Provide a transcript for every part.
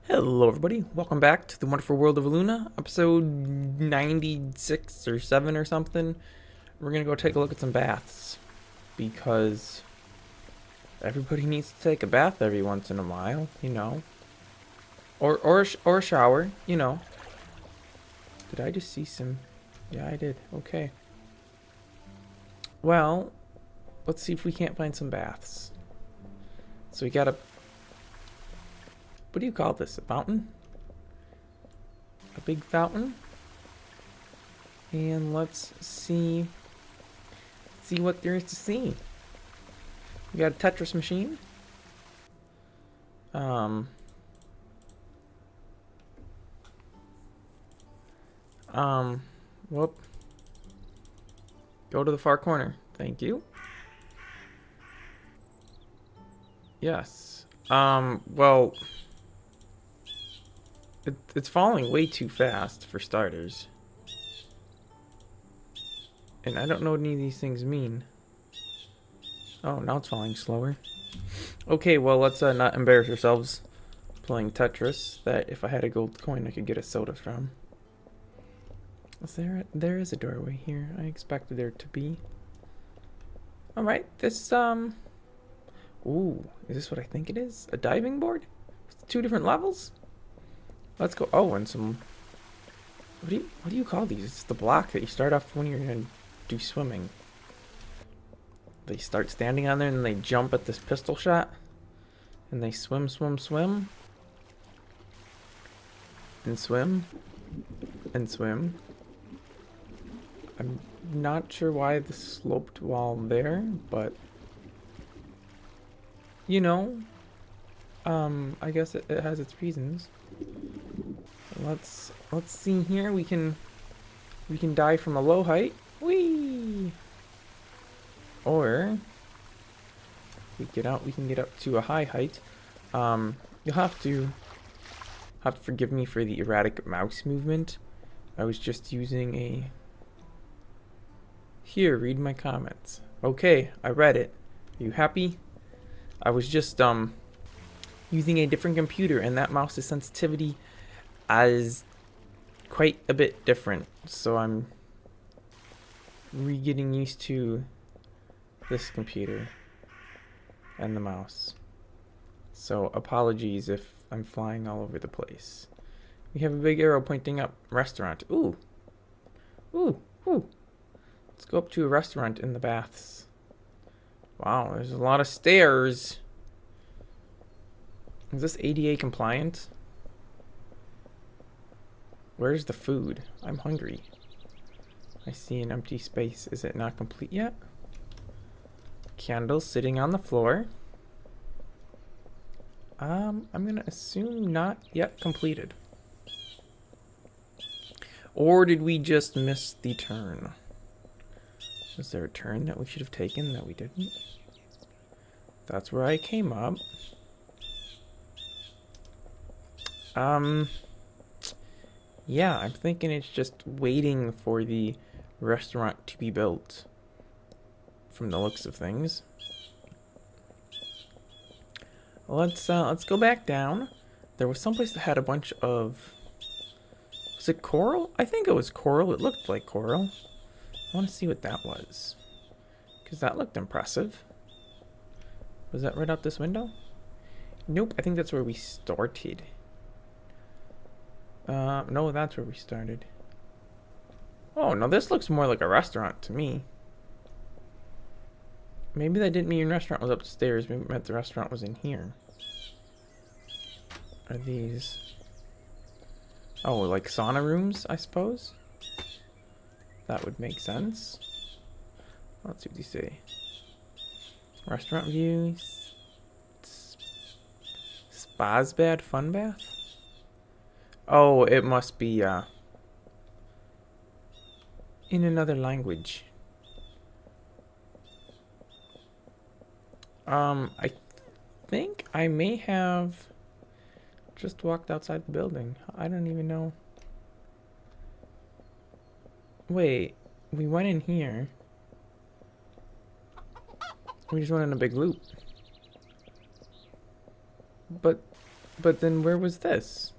Hello everybody, welcome back to the Wonderful World of Illuna, episode 96 or 7 or something. We're gonna go take a look at some baths, because everybody needs to take a bath every once in a while, you know. Or a shower, you know. Did I just see some? Yeah, I did. Okay. Well, let's see if we can't find some baths. So we got a... What do you call this? A fountain? A big fountain? And let's see what there is to see. We got a Tetris machine. Whoop. Go to the far corner. Thank you. Yes. Well, it's falling way too fast for starters. And I don't know what any of these things mean. Oh, now it's falling slower. Okay, well, let's not embarrass ourselves playing Tetris. That if I had a gold coin, I could get a soda from. There is a doorway here. I expected there to be. Alright, this, Ooh, is this what I think it is? A diving board? 2 different levels? Let's go. Oh, and some... What do you call these? It's the block that you start off when you're gonna do swimming. They start standing on there and they jump at this pistol shot. And they swim, swim, swim. And swim. And swim. I'm not sure why this sloped while there, but... You know, I guess it has its reasons. Let's see here. We can die from a low height. Whee! Or we can get up to a high height. You'll have to forgive me for the erratic mouse movement. I was just using a... Here, read my comments. Okay, I read it. Are you happy? I was just using a different computer, and that mouse's sensitivity is quite a bit different. So I'm getting used to this computer and the mouse. So apologies if I'm flying all over the place. We have a big arrow pointing up. Restaurant. Ooh. Ooh. Ooh. Let's go up to a restaurant in the baths. Wow, there's a lot of stairs. Is this ADA compliant? Where's the food? I'm hungry. I see an empty space. Is it not complete yet? Candle sitting on the floor. I'm gonna assume not yet completed. Or did we just miss the turn? Was there a turn that we should have taken that we didn't? That's where I came up. Yeah, I'm thinking it's just waiting for the restaurant to be built. From the looks of things. Let's go back down. There was someplace that had a bunch of... Was it coral? I think it was coral. It looked like coral. I want to see what that was. Because that looked impressive. Was that right out this window? Nope, I think that's where we started. No, that's where we started. Oh, no, this looks more like a restaurant to me. Maybe that didn't mean restaurant was upstairs. Maybe it meant the restaurant was in here. Are these... Oh, like sauna rooms, I suppose? That would make sense. Let's see what these say. Restaurant views. Spa's bad, fun bath? Oh, it must be, in another language. I think I may have just walked outside the building. I don't even know. Wait, we went in here. We just went in a big loop. But But then where was this?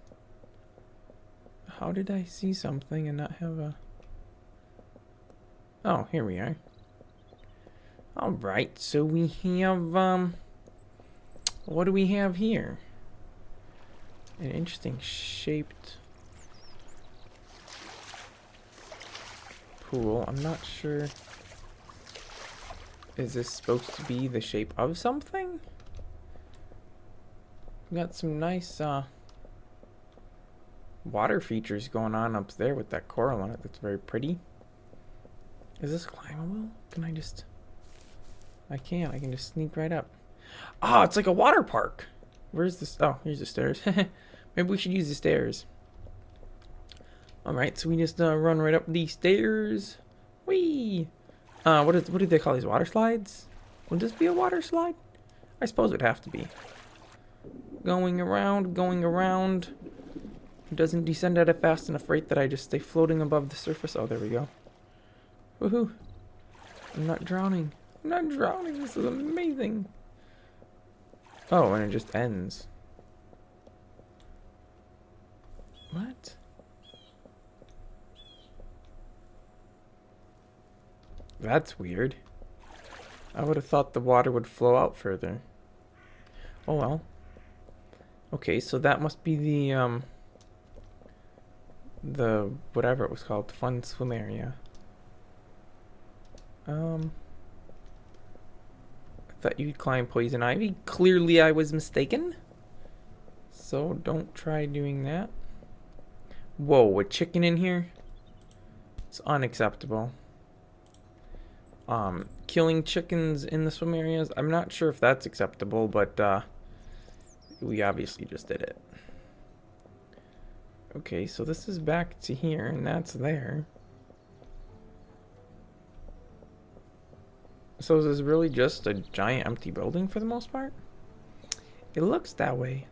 How did I see something and not have a... Oh, here we are. Alright, so we have, what do we have here? An interesting shaped pool. I'm not sure. Is this supposed to be the shape of something? We got some nice, water features going on up there with that coral on it. That's very pretty. Is this climbable? Can I just... I can't. I can just sneak right up. Ah, it's like a water park. Where's this? Oh, here's the stairs. Maybe we should use the stairs. Alright, so we just run right up these stairs. Whee! What do they call these? Water slides? Would this be a water slide? I suppose it'd have to be. Going around, going around. It doesn't descend at a fast enough rate that I just stay floating above the surface. Oh, there we go. Woohoo! I'm not drowning. I'm not drowning. This is amazing. Oh, and it just ends. What? That's weird. I would have thought the water would flow out further. Oh well. Okay, so that must be the whatever it was called, the fun swim area. I thought you'd climb poison ivy. Clearly I was mistaken. So don't try doing that. Whoa, a chicken in here? It's unacceptable. Killing chickens in the swim areas, I'm not sure if that's acceptable, but we obviously just did it. Okay, so this is back to here, and that's there. So is this really just a giant empty building for the most part? It looks that way.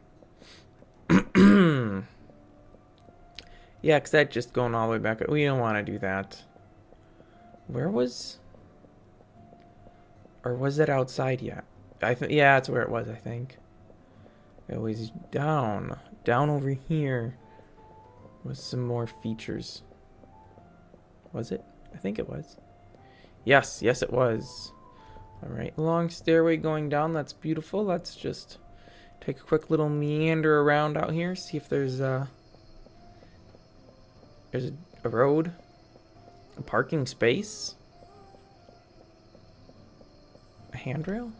Yeah, because that's just going all the way back. We don't want to do that. Where was... Or was it outside yet? Yeah, that's where it was, I think. It was down. Down over here was some more features. Was it? I think it was. Yes, yes it was. Alright, long stairway going down. That's beautiful. Let's just take a quick little meander around out here. See if there's a road. A parking space. A handrail?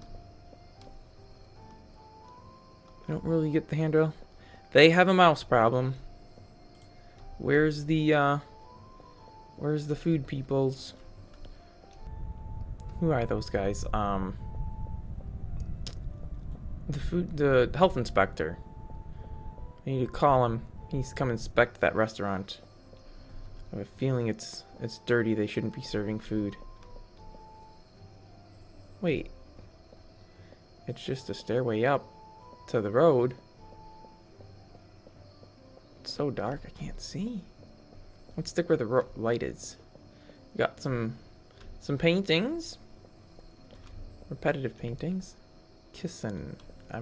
I don't really get the handrail. They have a mouse problem. Where's the food peoples? Who are those guys? The health inspector. I need to call him. He needs to come inspect that restaurant. I have a feeling it's dirty. They shouldn't be serving food. Wait. It's just a stairway up to the road. It's so dark I can't see. Let's stick where the light is. Got some paintings. Repetitive paintings. Kissin'. I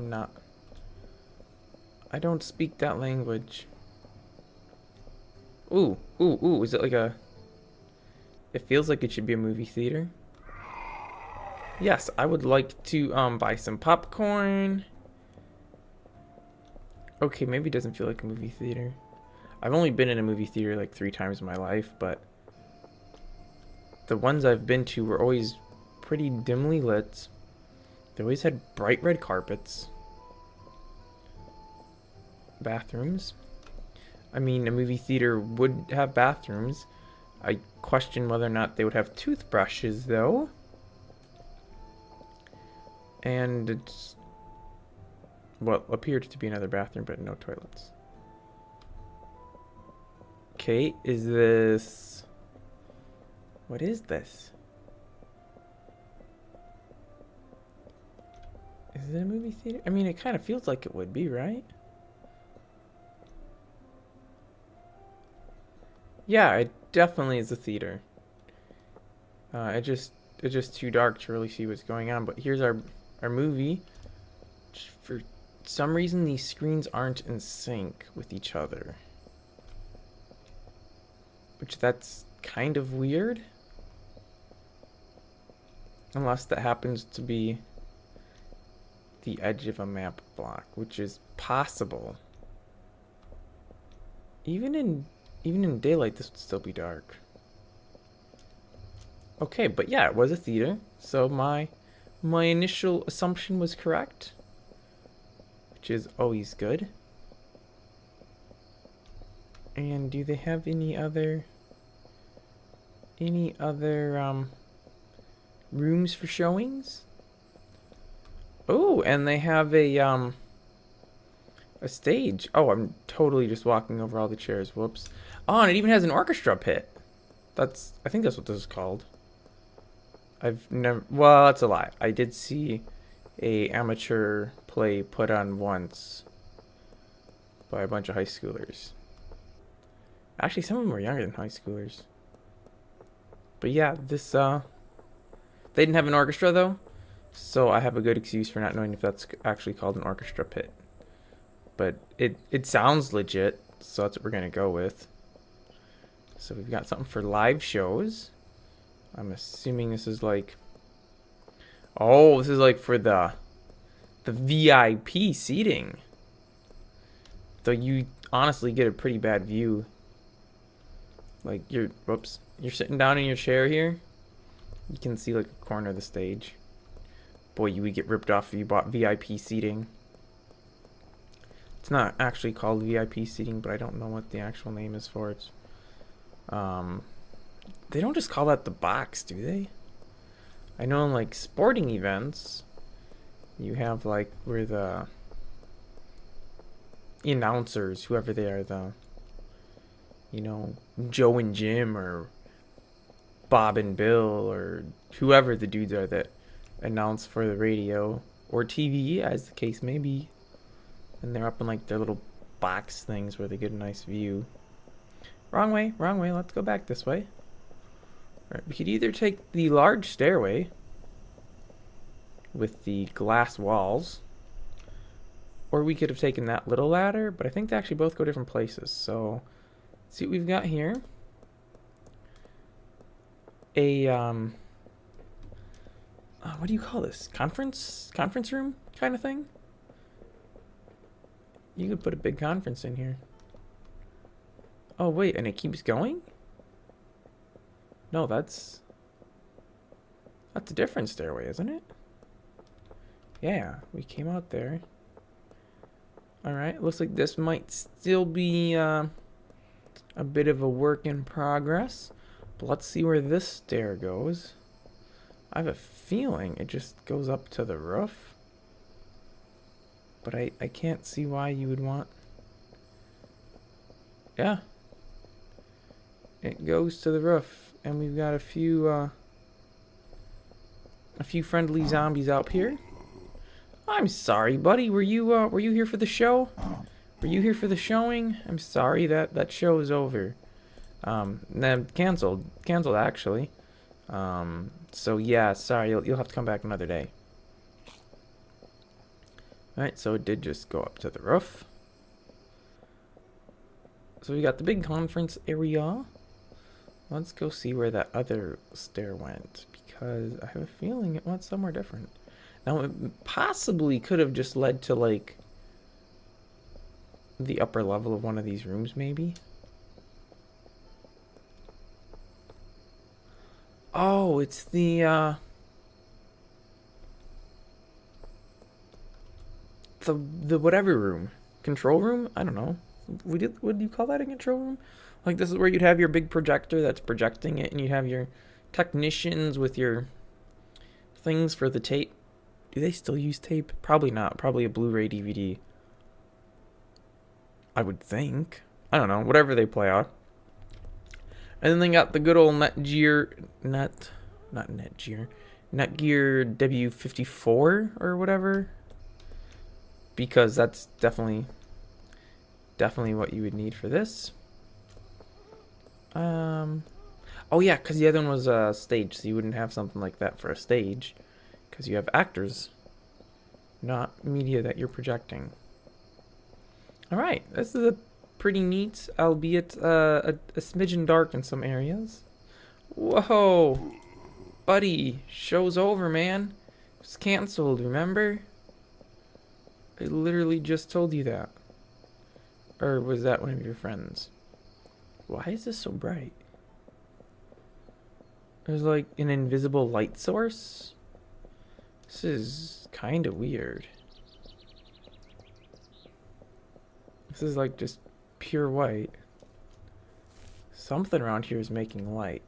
don't speak that language. Ooh, ooh, ooh. Is it like a... It feels like it should be a movie theater. Yes, I would like to buy some popcorn. Okay, maybe it doesn't feel like a movie theater. I've only been in a movie theater like 3 times in my life, but the ones I've been to were always pretty dimly lit. They always had bright red carpets. Bathrooms. I mean, a movie theater would have bathrooms. I question whether or not they would have toothbrushes, though. And it's what appeared to be another bathroom, but no toilets. Okay, is this... What is this? Is it a movie theater? I mean, it kind of feels like it would be, right? Yeah, it definitely is a theater. It's just too dark to really see what's going on. But here's our movie for some reason these screens aren't in sync with each other. Which that's kind of weird. Unless that happens to be the edge of a map block, which is possible. Even in daylight, this would still be dark. Okay, but yeah, it was a theater, so my initial assumption was correct, which is always good. And do they have any other rooms for showings? Oh, and they have a stage. Oh, I'm totally just walking over all the chairs. Whoops. Oh, and it even has an orchestra pit. I think that's what this is called. Well, that's a lie. I did see a amateur play put on once by a bunch of high schoolers. Actually, some of them were younger than high schoolers. But yeah, this, they didn't have an orchestra though, so I have a good excuse for not knowing if that's actually called an orchestra pit. But it sounds legit, so that's what we're gonna go with. So we've got something for live shows. I'm assuming this is like... Oh, this is like for the VIP seating. Though you honestly get a pretty bad view. Like you're sitting down in your chair here. You can see like a corner of the stage. Boy, you would get ripped off if you bought VIP seating. It's not actually called VIP seating, but I don't know what the actual name is for it. They don't just call that the box, do they? I know in like sporting events, you have like where the announcers, whoever they are, Joe and Jim or Bob and Bill or whoever the dudes are that announce for the radio or TV, as the case may be. And they're up in like their little box things where they get a nice view. Wrong way, let's go back this way. Alright, we could either take the large stairway with the glass walls, or we could have taken that little ladder, but I think they actually both go different places. So, let's see what we've got here. What do you call this? Conference room kind of thing? You could put a big conference in here. Oh, wait, and it keeps going? No, that's a different stairway, isn't it? Yeah, we came out there. Alright, looks like this might still be a bit of a work in progress. But let's see where this stair goes. I have a feeling it just goes up to the roof. But I can't see why you would want... Yeah. It goes to the roof. And we've got a few friendly zombies out here. I'm sorry, buddy. Were you here for the show? Were you here for the showing? I'm sorry that show is over. Then canceled actually. So yeah, sorry. You'll have to come back another day. All right, so it did just go up to the roof. So we got the big conference area. Let's go see where that other stair went, because I have a feeling it went somewhere different. Now, it possibly could have just led to, like, the upper level of one of these rooms, maybe. Oh, it's the whatever room. Control room? I don't know. Would you call that a control room? Like, this is where you'd have your big projector that's projecting it, and you'd have your technicians with your things for the tape. Do they still use tape? Probably not. Probably a Blu-ray DVD. I would think. I don't know. Whatever they play on. And then they got the good old Netgear W54 or whatever. Because that's definitely what you would need for this. Oh yeah, because the other one was a stage, so you wouldn't have something like that for a stage, because you have actors, not media that you're projecting. Alright, this is a pretty neat, albeit a smidgen dark in some areas. Whoa! Buddy, show's over, man. It's cancelled, remember? I literally just told you that. Or was that one of your friends? Why is this so bright? There's like an invisible light source? This is kind of weird. This is like just pure white. Something around here is making light.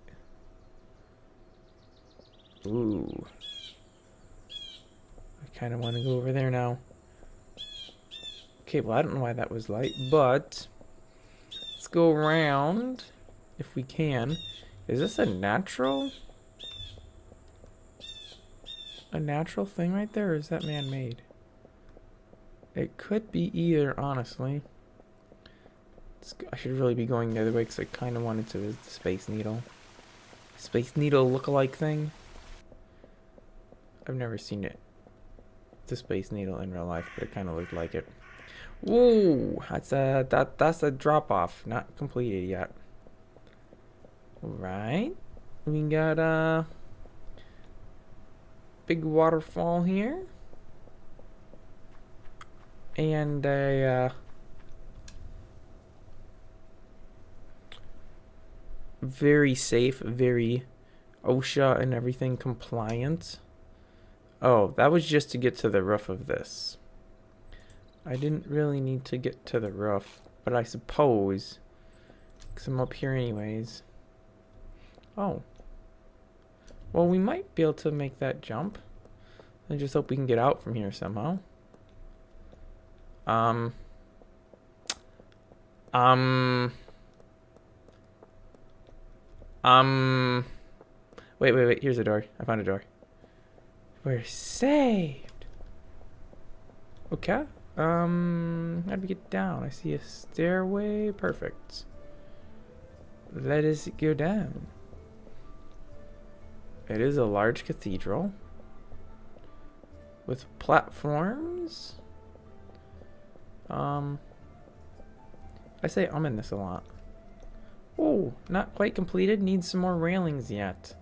Ooh. I kind of want to go over there now. Okay, well, I don't know why that was light, but let's go around if we can. Is this a natural thing right there, or is that man-made? It could be either, honestly. I should really be going the other way because I kind of wanted to visit the Space Needle. Space Needle look-alike thing. I've never seen it. The Space Needle in real life, but it kind of looked like it. Whoa! That's a drop-off, not completed yet. Right. We got a big waterfall here. And a very safe, very OSHA and everything compliant. Oh, that was just to get to the roof of this. I didn't really need to get to the roof, but I suppose, because I'm up here anyways. Oh. Well, we might be able to make that jump. I just hope we can get out from here somehow. Wait. Here's a door. I found a door. We're saved. Okay. How do we get down? I see a stairway. Perfect. Let us go down. It is a large cathedral with platforms. I say in this a lot. Oh, not quite completed. Needs some more railings yet.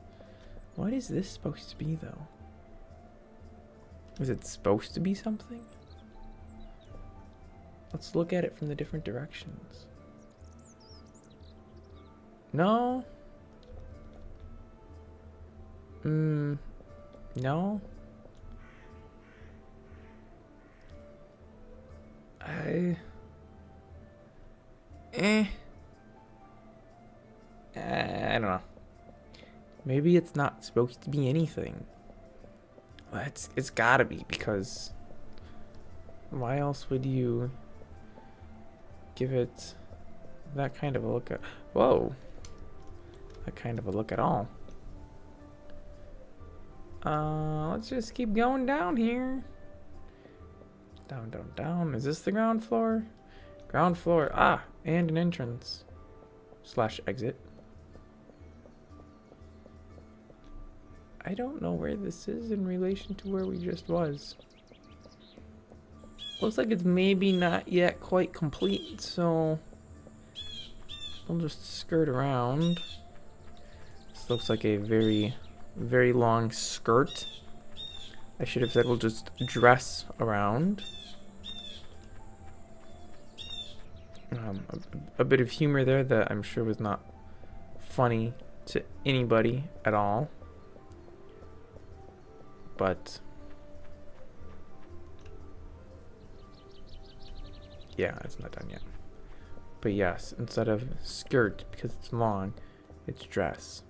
What is this supposed to be, though? Is it supposed to be something? Let's look at it from the different directions. No. No. I don't know. Maybe it's not supposed to be anything. Well, it's gotta be, because why else would you give it that kind of a look at? Whoa. That kind of a look at all. Let's just keep going down here. Down. Is this the ground floor? Ground floor. Ah, and an entrance. / exit. I don't know where this is in relation to where we just was. Looks like it's maybe not yet quite complete, so we'll just skirt around. This looks like a very, very long skirt. I should have said we'll just dress around. A bit of humor there that I'm sure was not funny to anybody at all. But yeah, it's not done yet. But yes, instead of skirt, because it's long, it's dress.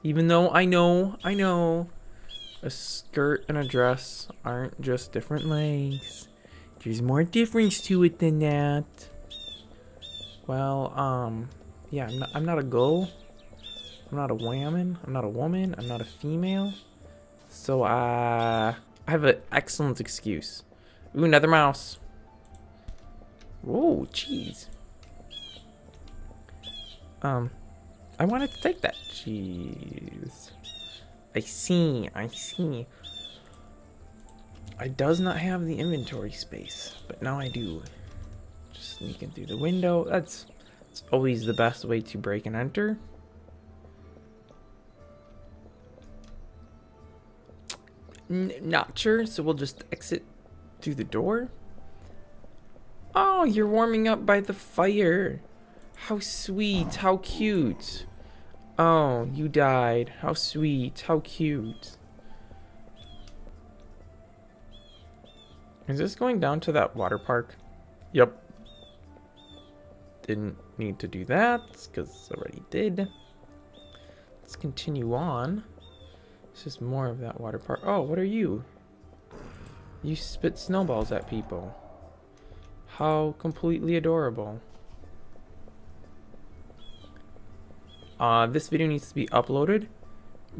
Even though I know, a skirt and a dress aren't just different legs. There's more difference to it than that. Well, yeah, I'm not a girl. I'm not a woman. I'm not a woman. I'm not a female. So, I have an excellent excuse. Ooh, another mouse. Whoa, jeez. I wanted to take that. Jeez. I see. I does not have the inventory space, but now I do. Just sneaking through the window. That's always the best way to break and enter. Not sure, so we'll just exit through the door. Oh, you're warming up by the fire. How sweet, how cute. Oh, you died. How sweet, how cute. Is this going down to that water park? Yep. Didn't need to do that, because already did. Let's continue on. It's just more of that water park. Oh, what are you? You spit snowballs at people. How completely adorable. This video needs to be uploaded.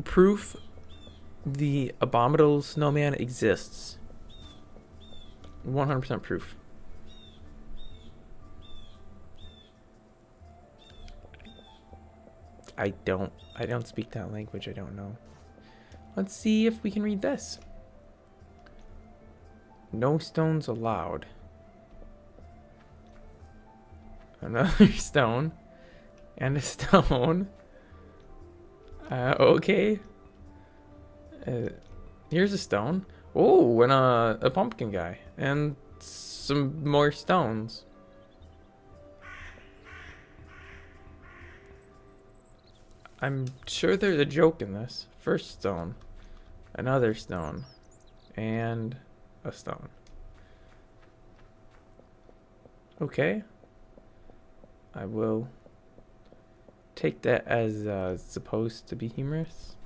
Proof the abominable snowman exists. 100% proof. I don't speak that language. I don't know. Let's see if we can read this. No stones allowed. Another stone. And a stone. Okay. Here's a stone. Oh, and a pumpkin guy. And some more stones. I'm sure there's a joke in this. First stone. Another stone. And a stone. Okay. I will take that as supposed to be humorous.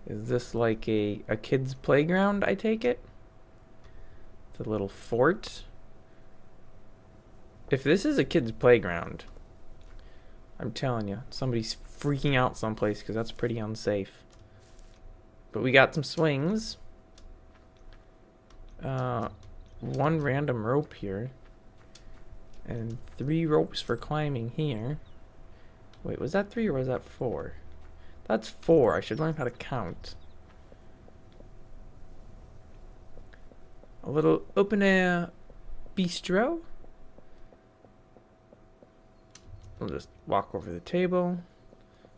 Is this like a kid's playground, I take it? It's a little fort. If this is a kid's playground, I'm telling you, somebody's freaking out someplace because that's pretty unsafe. But we got some swings. One random rope here. And 3 ropes for climbing here. Wait, was that 3 or was that 4? That's 4. I should learn how to count. A little open air bistro. We'll just walk over the table.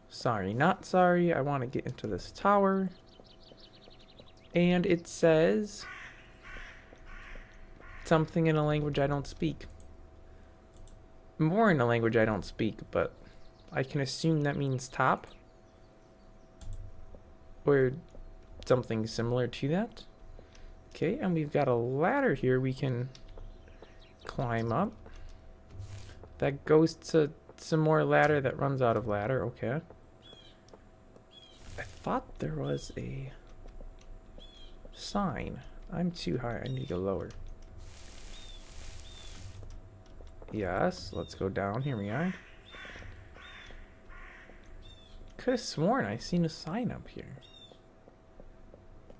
Sorry, not sorry. I want to get into this tower. And it says something in a language I don't speak. More in a language I don't speak, but I can assume that means top. Or something similar to that. Okay, and we've got a ladder here we can climb up. That goes to some more ladder that runs out of ladder. Okay. I thought there was a sign. I'm too high. I need to go lower. Yes, let's go down. Here we are. Could have sworn I seen a sign up here.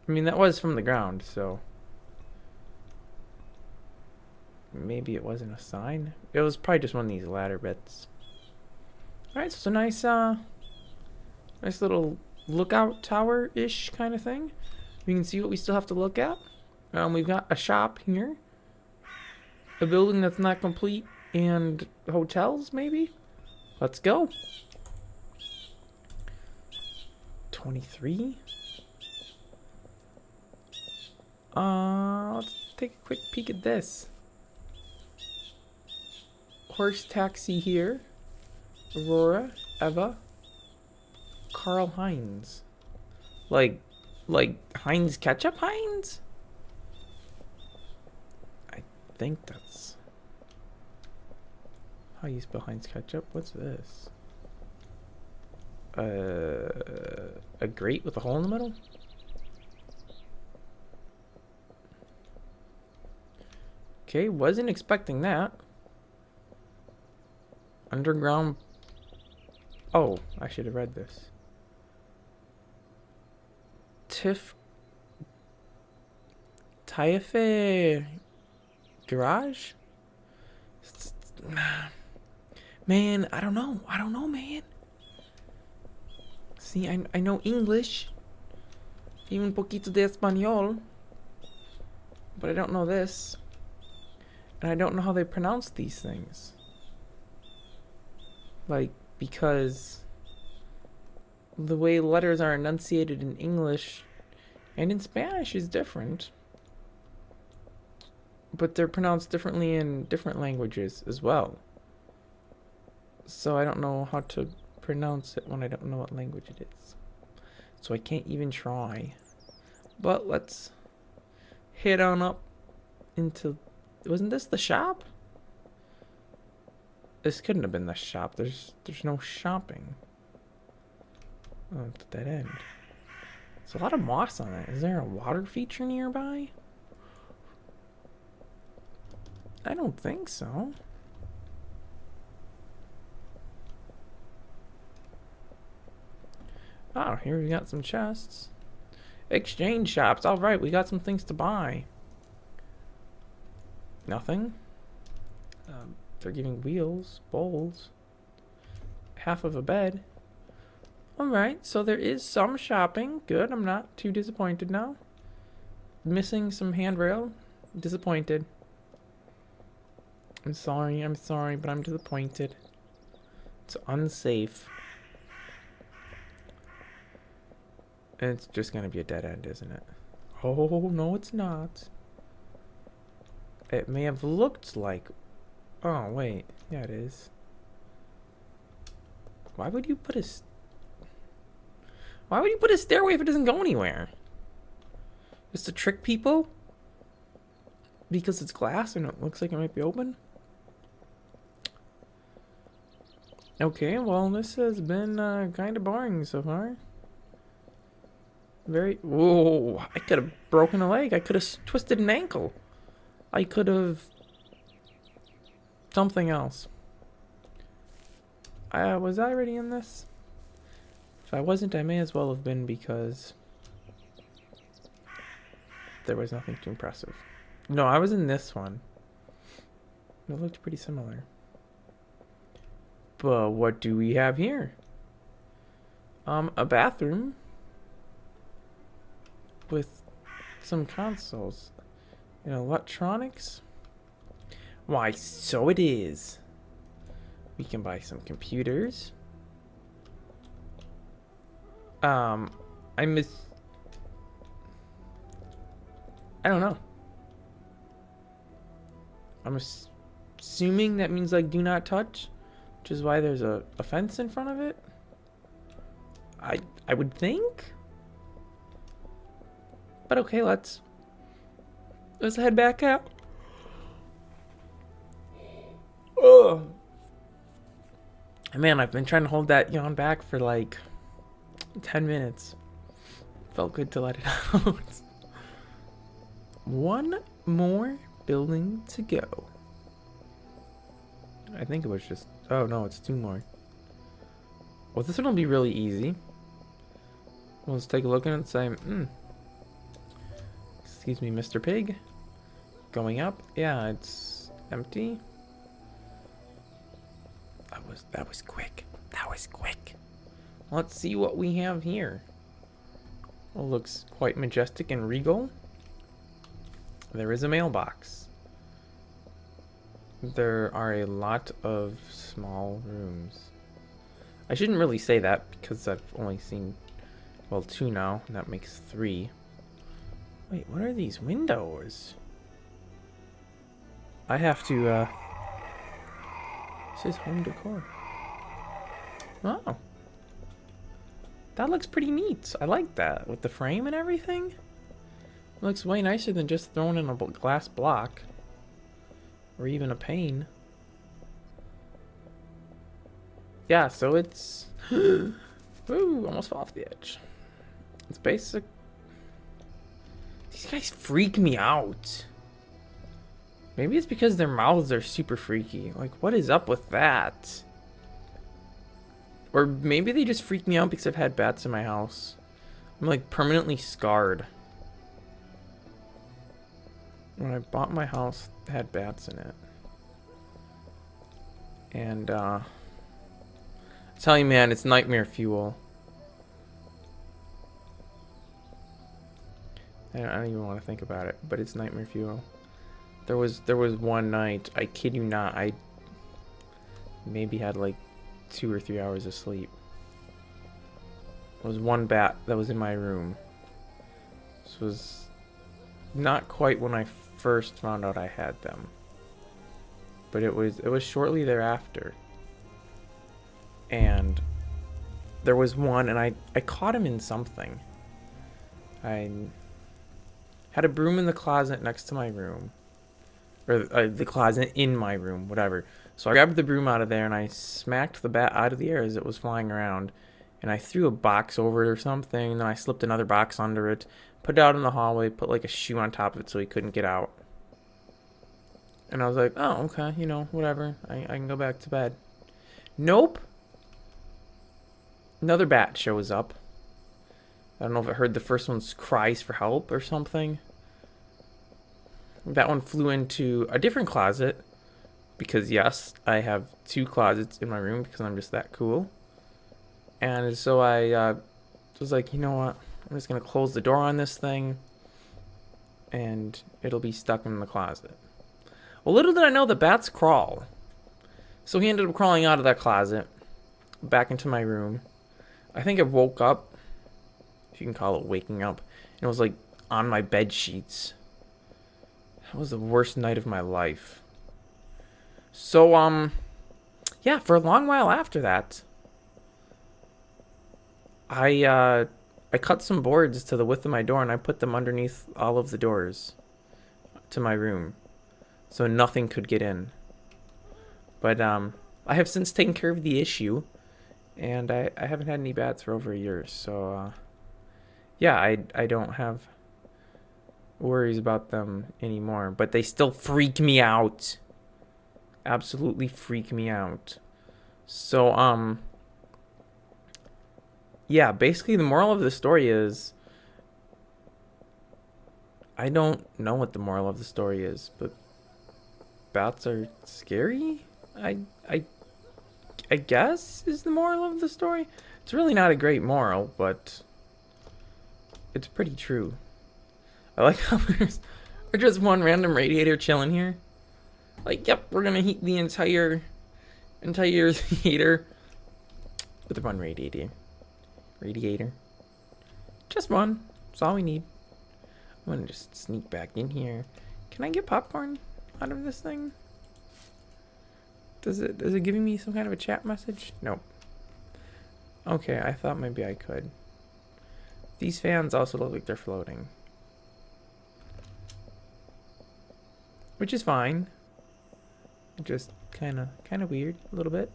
I mean, that was from the ground, so maybe it wasn't a sign. It was probably just one of these ladder bits. Alright, so it's a nice nice little lookout tower-ish kind of thing. You can see what we still have to look at. We've got a shop here. A building that's not complete. And hotels, maybe? Let's go. 23. Let's take a quick peek at this. Horse taxi here. Aurora, Eva, Karl Heinz. Like Heinz ketchup Heinz? I think that's how you spell Heinz ketchup. What's this? A grate with a hole in the middle? Okay, wasn't expecting that. Underground. Oh, I should have read this. Taife garage? Man, I don't know. I don't know, man. See, I know English. Even poquito de español. But I don't know this. And I don't know how they pronounce these things. Like, because the way letters are enunciated in English and in Spanish is different. But they're pronounced differently in different languages as well. So I don't know how to pronounce it when I don't know what language it is. So I can't even try. But let's head on up into... Wasn't this the shop? This couldn't have been the shop. There's no shopping. Oh, it's a dead end. There's a lot of moss on it. Is there a water feature nearby? I don't think so. Oh, here we got some chests. Exchange shops. All right, we got some things to buy. Nothing. They're giving wheels, bowls, half of a bed. Alright, so there is some shopping. Good, I'm not too disappointed now. Missing some handrail. Disappointed. I'm sorry, but I'm disappointed. It's unsafe. And it's just gonna be a dead end, isn't it? Oh, no it's not. It may have looked like... Oh, wait. Yeah, it is. Why would you put a... Why would you put a stairway if it doesn't go anywhere? Just to trick people? Because it's glass and it looks like it might be open? Okay, well, this has been kind of boring so far. Very... Whoa, I could have broken a leg. I could have twisted an ankle. I could have... Something else. Was I already in this? If I wasn't, I may as well have been because there was nothing too impressive. No, I was in this one. It looked pretty similar. But what do we have here? A bathroom with some consoles and electronics. Why, so it is. We can buy some computers. I don't know. I'm assuming that means like do not touch, which is why there's a fence in front of it. I would think. But okay, let's head back out. Oh. Man, I've been trying to hold that yawn back for like 10 minutes. Felt good to let it out. One more building to go. I think it was just... Oh, no, it's two more. Well, this one will be really easy. We'll just take a look at it and say, excuse me, Mr. Pig. Going up. Yeah, it's empty. That was quick. That was quick. Let's see what we have here. Well, looks quite majestic and regal. There is a mailbox. There are a lot of small rooms. I shouldn't really say that because I've only seen, well, two now, and that makes three. Wait, what are these windows? I have to, it says home decor. Oh. That looks pretty neat. I like that. With the frame and everything. It looks way nicer than just throwing in a glass block. Or even a pane. Yeah, so it's... Woo, almost fell off the edge. It's basic. These guys freak me out. Maybe it's because their mouths are super freaky. Like, what is up with that? Or maybe they just freak me out because I've had bats in my house. I'm like permanently scarred. When I bought my house, it had bats in it. And, I tell you, man, it's nightmare fuel. I don't even want to think about it, but it's nightmare fuel. There was one night, I kid you not, I maybe had like 2 or 3 hours of sleep. There was one bat that was in my room. This was not quite when I first found out I had them, but it was shortly thereafter. And there was one, and I caught him in something. I had a broom in the closet next to my room, or the closet in my room, whatever. So I grabbed the broom out of there and I smacked the bat out of the air as it was flying around, and I threw a box over it or something, and then I slipped another box under it, put it out in the hallway, put like a shoe on top of it so he couldn't get out. And I was like, oh, okay, you know, whatever, I can go back to bed. Nope. Another bat shows up. I don't know if it heard the first one's cries for help or something. That one flew into a different closet, because yes, I have 2 closets in my room because I'm just that cool. And so I was like, you know what? I'm just going to close the door on this thing, and it'll be stuck in the closet. Well, little did I know that bats crawl. So he ended up crawling out of that closet, back into my room. I think I woke up, if you can call it waking up, and it was like on my bed sheets. That was the worst night of my life. So, yeah, for a long while after that, I cut some boards to the width of my door, and I put them underneath all of the doors to my room, so nothing could get in. But I have since taken care of the issue, and I haven't had any bats for over a year. So yeah, I don't have worries about them anymore, but they still freak me out. Absolutely freak me out. So yeah, basically the moral of the story is, I don't know what the moral of the story is, but bats are scary? I guess is the moral of the story. It's really not a great moral, but it's pretty true. I like how there's just one random radiator chilling here. Like, yep, we're gonna heat the entire theater with one radiator. Just one. That's all we need. I'm gonna just sneak back in here. Can I get popcorn out of this thing? Is it giving me some kind of a chat message? Nope. Okay, I thought maybe I could. These fans also look like they're floating, which is fine. Just kind of weird a little bit.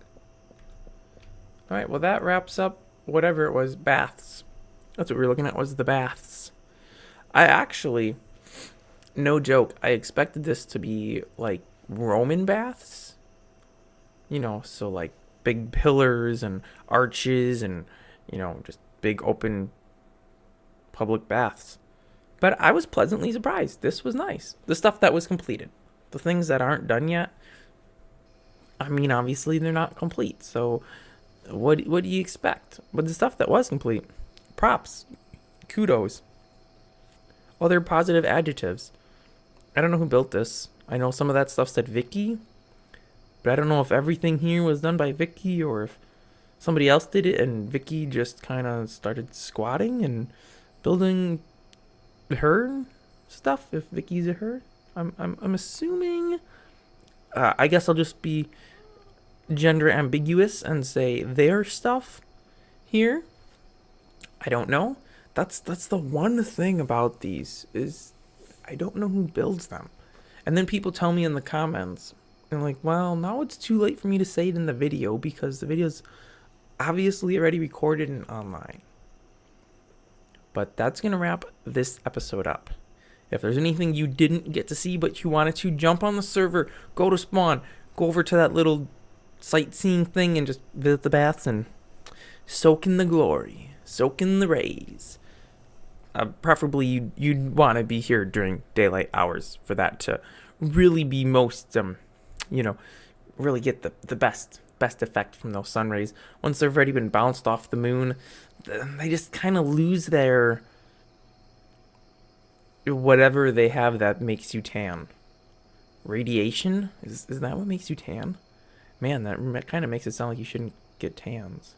All right, well that wraps up whatever it was, baths. That's what we were looking at, was the baths. I actually, no joke, I expected this to be like Roman baths. You know, so like big pillars and arches and, you know, just big open public baths. But I was pleasantly surprised. This was nice. The stuff that was completed. The things that aren't done yet, I mean, obviously they're not complete. So what do you expect? But the stuff that was complete, props, kudos. Other positive adjectives. I don't know who built this. I know some of that stuff said Vicky, but I don't know if everything here was done by Vicky or if somebody else did it and Vicky just kind of started squatting and building her stuff. If Vicky's a her, I'm assuming. I guess I'll just be gender ambiguous and say their stuff here. I don't know. That's the one thing about these, is I don't know who builds them. And then people tell me in the comments, and like, well, now it's too late for me to say it in the video because the video's obviously already recorded and online. But that's going to wrap this episode up. If there's anything you didn't get to see but you wanted to, jump on the server, go to spawn, go over to that little sightseeing thing and just visit the baths and soak in the glory, soak in the rays. Preferably you'd want to be here during daylight hours for that to really be most, really get the best effect from those sun rays. Once they've already been bounced off the moon, they just kind of lose their whatever they have that makes you tan. Radiation? Is that what makes you tan? Man, that kind of makes it sound like you shouldn't get tans.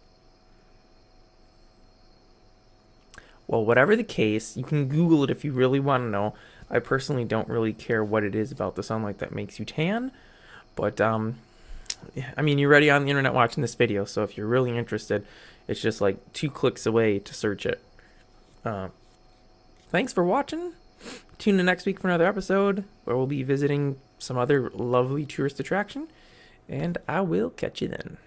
Well, whatever the case, you can Google it if you really want to know. I personally don't really care what it is about the sunlight that makes you tan. But, I mean, you're already on the internet watching this video, so if you're really interested, it's just like 2 clicks away to search it. Thanks for watching. Tune in next week for another episode where we'll be visiting some other lovely tourist attraction. And I will catch you then.